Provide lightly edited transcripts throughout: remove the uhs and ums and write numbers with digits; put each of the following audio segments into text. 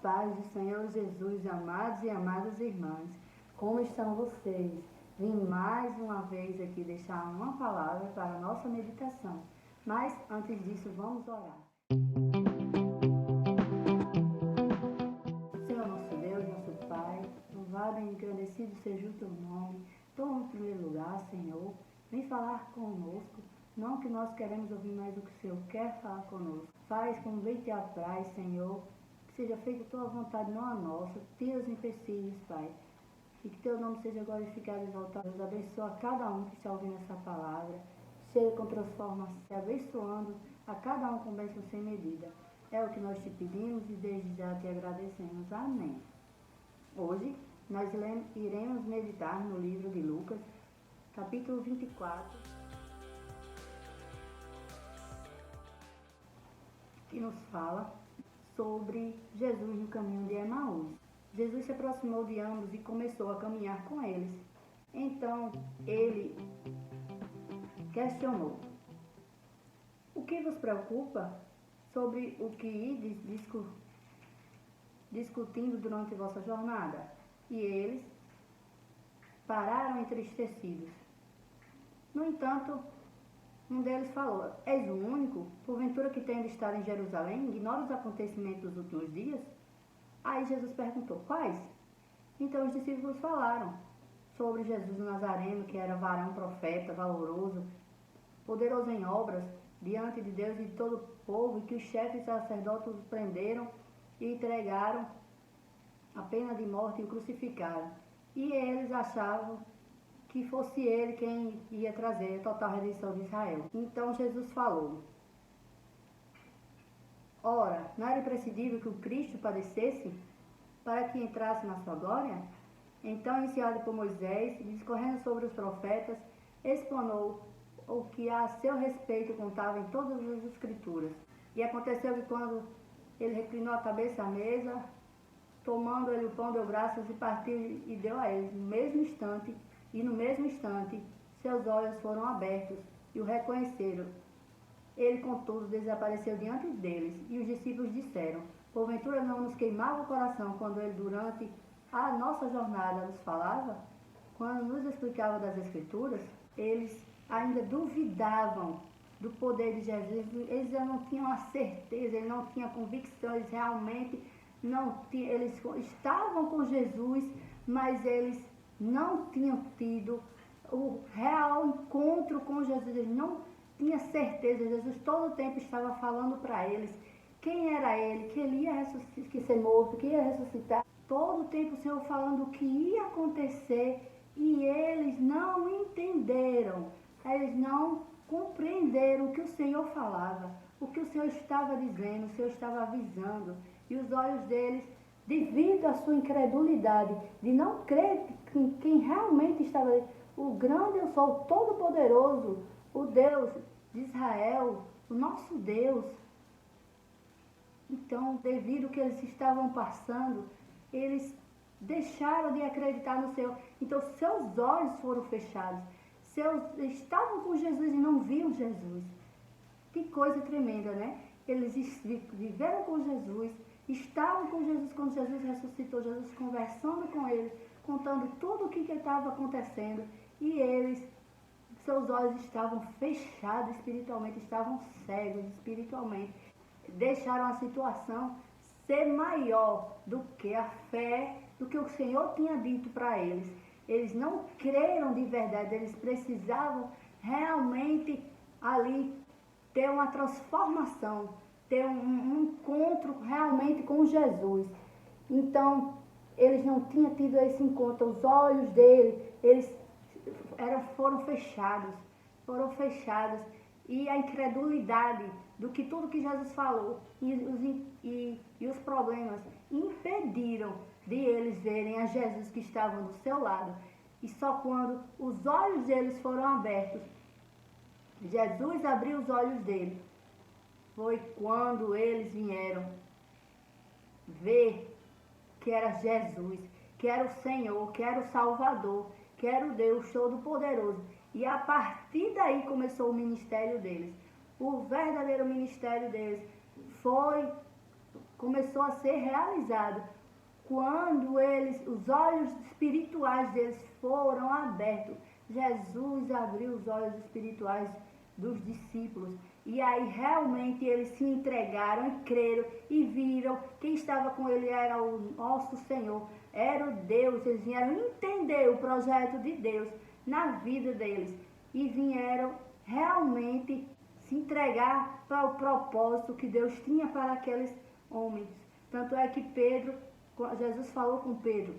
paz do Senhor Jesus, amados e amadas irmãs. Como estão vocês? Vim mais uma vez aqui deixar uma palavra para a nossa meditação. Mas antes disso, vamos orar. Senhor nosso Deus, nosso Pai, louvado e engrandecido seja o teu nome. Toma em primeiro lugar, Senhor. Vem falar conosco. Não que nós queremos ouvir mais o que o Senhor quer falar conosco. Faz como bem te apraz, Senhor. Que seja feita a tua vontade, não a nossa. Tira os empecilhos, Pai. E que teu nome seja glorificado e exaltado. Deus abençoa cada um que está ouvindo essa palavra. Cheia com transformação, abençoando a cada um com bênção sem medida. É o que nós te pedimos e desde já te agradecemos. Amém. Hoje nós iremos meditar no livro de Lucas, capítulo 24, que nos fala sobre Jesus no caminho de Emaús. Jesus se aproximou de ambos e começou a caminhar com eles. Então ele questionou: o que vos preocupa sobre o que ides discutindo durante vossa jornada? E eles pararam entristecidos. No entanto, um deles falou: és o único, porventura, que tem de estar em Jerusalém? Ignora os acontecimentos dos últimos dias? Aí Jesus perguntou: quais? Então os discípulos falaram sobre Jesus o Nazareno, que era varão, profeta, valoroso, poderoso em obras, diante de Deus e de todo o povo, e que os chefes sacerdotes o prenderam e entregaram a pena de morte e o crucificaram. E eles achavam que fosse ele quem ia trazer a total redenção de Israel. Então Jesus falou: ora, não era imprescindível que o Cristo padecesse para que entrasse na sua glória? Então, iniciado por Moisés, discorrendo sobre os profetas, explanou o que a seu respeito contava em todas as Escrituras. E aconteceu que quando ele reclinou a cabeça à mesa, tomando ele o pão, deu graças e partiu e deu a eles. No mesmo instante, seus olhos foram abertos e o reconheceram. Ele, contudo, desapareceu diante deles, e os discípulos disseram: porventura não nos queimava o coração quando ele, durante a nossa jornada, nos falava? Quando nos explicava das Escrituras? Eles ainda duvidavam do poder de Jesus, eles não tinham a certeza, eles não tinham convicção, eles realmente não tinham, eles estavam com Jesus, mas eles não tinham tido o real encontro com Jesus, eles não tinham certeza. Jesus todo o tempo estava falando para eles quem era ele, que ele ia ser morto, que ia ressuscitar. Todo o tempo o Senhor falando o que ia acontecer, e eles não entenderam, eles não compreenderam o que o Senhor falava, o que o Senhor estava dizendo, o Senhor estava avisando. E os olhos deles, devido à sua incredulidade, de não crer em quem realmente estava ali, o grande eu sou, o todo-poderoso, o Deus de Israel, o nosso Deus. Então, devido ao que eles estavam passando, eles deixaram de acreditar no Senhor. Então, seus olhos foram fechados. Estavam com Jesus e não viam Jesus. Que coisa tremenda, né? Eles viveram com Jesus, estavam com Jesus quando Jesus ressuscitou, Jesus conversando com eles, contando tudo o que estava acontecendo, e seus olhos estavam fechados espiritualmente, estavam cegos espiritualmente. Deixaram a situação ser maior do que a fé, do que o Senhor tinha dito para eles. Eles não creram de verdade, eles precisavam realmente ali ter uma transformação, ter um encontro realmente com Jesus. Então, eles não tinham tido esse encontro, os olhos deles, foram fechados, e a incredulidade do que tudo que Jesus falou e os problemas impediram de eles verem a Jesus que estava do seu lado. E só quando os olhos deles foram abertos, Jesus abriu os olhos deles, foi quando eles vieram ver que era Jesus, que era o Senhor, que era o Salvador, que era o Deus Todo-Poderoso. E a partir daí começou o ministério deles. O verdadeiro ministério deles foi começou a ser realizado quando os olhos espirituais deles foram abertos. Jesus abriu os olhos espirituais dos discípulos. E aí realmente eles se entregaram e creram e viram quem estava com ele era o nosso Senhor, era o Deus. Eles vieram entender o projeto de Deus na vida deles e vieram realmente se entregar para o propósito que Deus tinha para aqueles homens. Tanto é que Jesus falou com Pedro: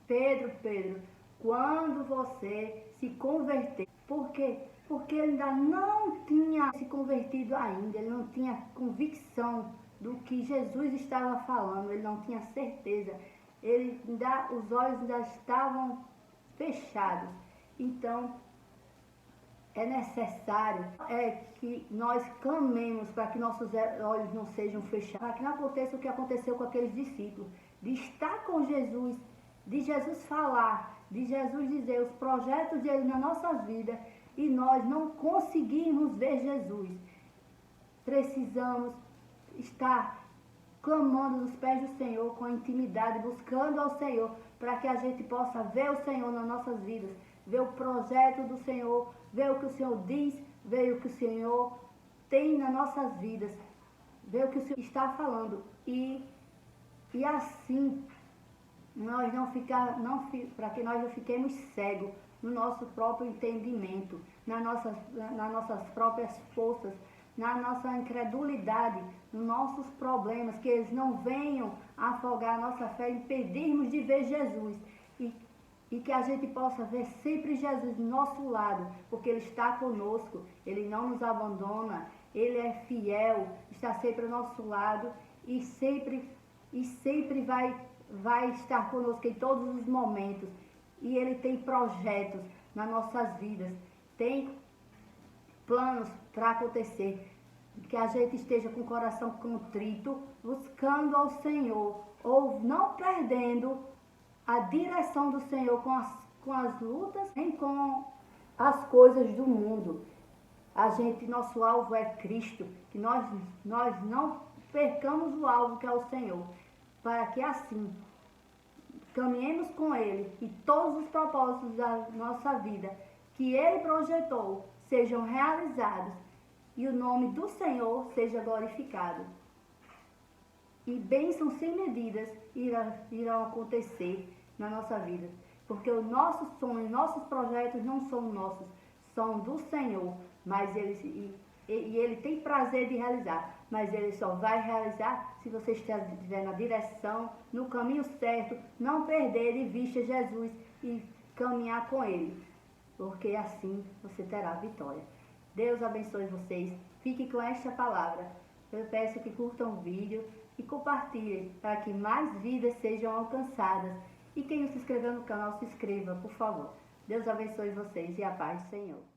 Pedro, quando você se converter, por quê? Porque ele ainda não tinha se convertido ainda, ele não tinha convicção do que Jesus estava falando, ele não tinha certeza, os olhos ainda estavam fechados. Então, é necessário que nós clamemos para que nossos olhos não sejam fechados, para que não aconteça o que aconteceu com aqueles discípulos, de estar com Jesus, de Jesus falar, de Jesus dizer os projetos dele na nossa vida e nós não conseguimos ver Jesus. Precisamos estar clamando nos pés do Senhor com intimidade, buscando ao Senhor, para que a gente possa ver o Senhor nas nossas vidas, ver o projeto do Senhor, ver o que o Senhor diz, ver o que o Senhor tem nas nossas vidas, ver o que o Senhor está falando. E assim, para que nós não fiquemos cegos no nosso próprio entendimento, nas nossas próprias forças, na nossa incredulidade, nos nossos problemas, que eles não venham afogar a nossa fé e impedirmos de ver Jesus. E que a gente possa ver sempre Jesus do nosso lado, porque Ele está conosco, Ele não nos abandona, Ele é fiel, está sempre ao nosso lado e sempre vai estar conosco em todos os momentos. E Ele tem projetos nas nossas vidas, tem planos para acontecer, que a gente esteja com o coração contrito, buscando ao Senhor, ou não perdendo a direção do Senhor com as lutas, nem com as coisas do mundo. Nosso alvo é Cristo, que nós não percamos o alvo que é o Senhor, para que assim caminhemos com Ele e todos os propósitos da nossa vida que Ele projetou sejam realizados e o nome do Senhor seja glorificado. E bênçãos sem medidas irão acontecer na nossa vida. Porque os nossos sonhos, nossos projetos não são nossos, são do Senhor. Mas Ele tem prazer de realizar. Mas Ele só vai realizar se você estiver na direção, no caminho certo, não perder de vista Jesus e caminhar com Ele. Porque assim você terá vitória. Deus abençoe vocês. Fique com esta palavra. Eu peço que curtam o vídeo e compartilhem para que mais vidas sejam alcançadas. E quem não se inscreveu no canal, se inscreva, por favor. Deus abençoe vocês e a paz do Senhor.